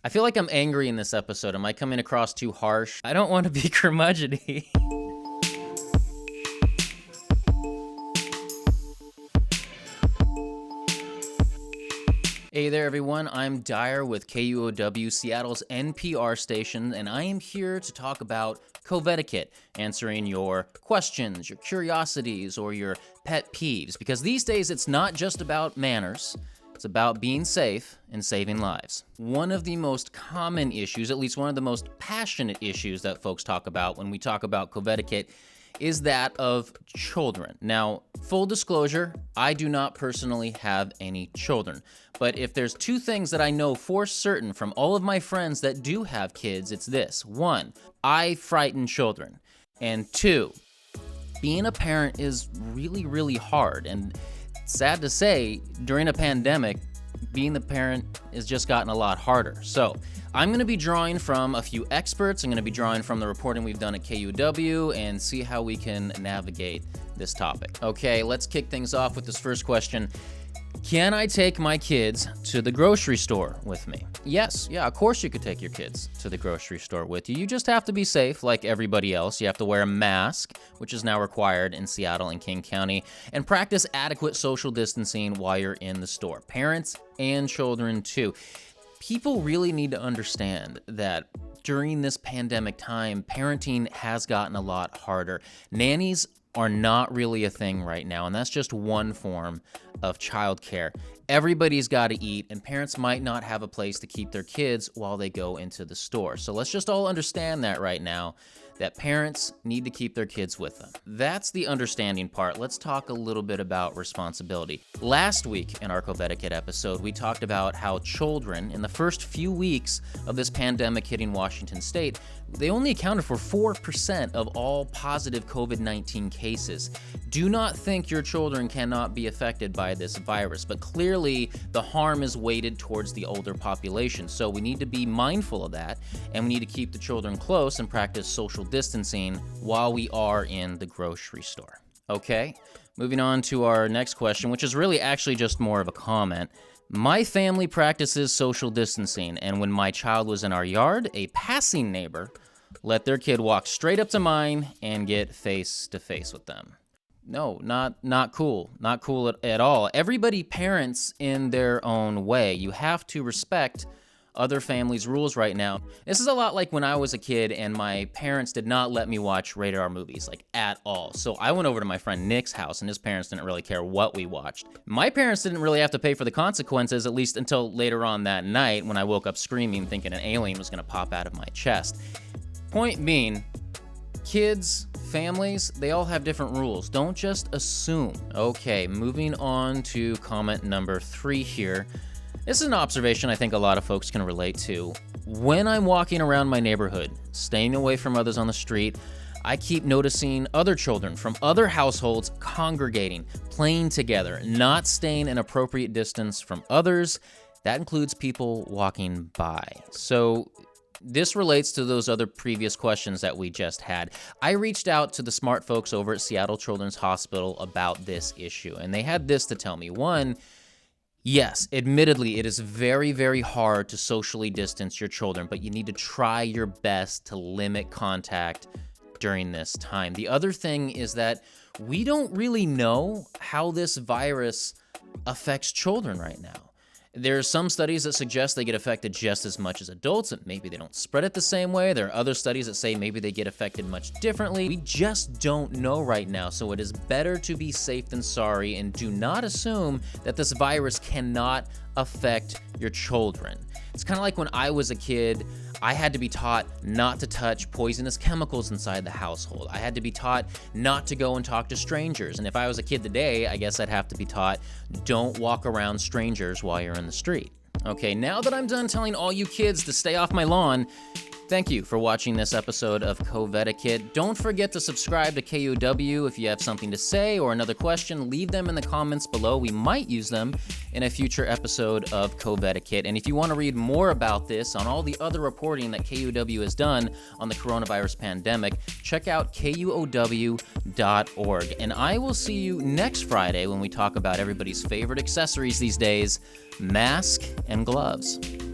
I feel like I'm angry in this episode. Am I coming across too harsh? I don't want to be curmudgeon-y. Hey there, everyone. I'm Dyer with KUOW, Seattle's NPR station, and I am here to talk about Covetiquette, answering your questions, your curiosities, or your pet peeves. Because these days, it's not just about manners. It's about being safe and saving lives. One of the most common issues, at least one of the most passionate issues that folks talk about when we talk about Covetiquette, is that of children. Now, full disclosure, I do not personally have any children. But if there's two things that I know for certain from all of my friends that do have kids, it's this. One, I frighten children. And two, being a parent is really, really hard. And sad to say, during a pandemic, being the parent has just gotten a lot harder. So I'm going to be drawing from a few experts. I'm going to be drawing from the reporting we've done at KUOW and see how we can navigate this topic. Okay, let's kick things off with this first question. Can I take my kids to the grocery store with me? Yes, of course you could take your kids to the grocery store with you. You just have to be safe like everybody else. You have to wear a mask, which is now required in Seattle and King County, and practice adequate social distancing while you're in the store. Parents and children too. People really need to understand that during this pandemic time, parenting has gotten a lot harder. Nannies are not really a thing right now, and that's just one form of childcare. Everybody's got to eat, and parents might not have a place to keep their kids while they go into the store. So let's just all understand that right now, that parents need to keep their kids with them. That's the understanding part. Let's talk a little bit about responsibility. Last week in our Covetiquette episode, we talked about how children, in the first few weeks of this pandemic hitting Washington state, they only accounted for 4% of all positive COVID-19 cases. Do not think your children cannot be affected by this virus, but clearly the harm is weighted towards the older population. So we need to be mindful of that, and we need to keep the children close and practice social distancing while we are in the grocery store. Okay, moving on to our next question, which is really actually just more of a comment. My family practices social distancing, and when my child was in our yard, a passing neighbor let their kid walk straight up to mine and get face to face with them. No, not cool. Not cool at all. Everybody parents in their own way. You have to respect other families' rules right now. This is a lot like when I was a kid and my parents did not let me watch rated R movies, like at all. So I went over to my friend Nick's house and his parents didn't really care what we watched. My parents didn't really have to pay for the consequences, at least until later on that night when I woke up screaming thinking an alien was gonna pop out of my chest. Point being, kids, families, they all have different rules. Don't just assume. Okay, moving on to comment number 3 here. This is an observation I think a lot of folks can relate to. When I'm walking around my neighborhood, staying away from others on the street, I keep noticing other children from other households congregating, playing together, not staying an appropriate distance from others. That includes people walking by. So this relates to those other previous questions that we just had. I reached out to the smart folks over at Seattle Children's Hospital about this issue, and they had this to tell me. One, yes, admittedly, it is very, very hard to socially distance your children, but you need to try your best to limit contact during this time. The other thing is that we don't really know how this virus affects children right now. There are some studies that suggest they get affected just as much as adults, and maybe they don't spread it the same way. There are other studies that say maybe they get affected much differently. We just don't know right now, so it is better to be safe than sorry, and do not assume that this virus cannot affect your children. It's kind of like when I was a kid, I had to be taught not to touch poisonous chemicals inside the household. I had to be taught not to go and talk to strangers. And if I was a kid today, I guess I'd have to be taught, don't walk around strangers while you're in the street. Okay, now that I'm done telling all you kids to stay off my lawn, thank you for watching this episode of Covetiquette. Don't forget to subscribe to KUOW. If you have something to say or another question, leave them in the comments below. We might use them in a future episode of Covetiquette. And if you want to read more about this, on all the other reporting that KUOW has done on the coronavirus pandemic, check out KUOW.org. And I will see you next Friday when we talk about everybody's favorite accessories these days, mask and gloves.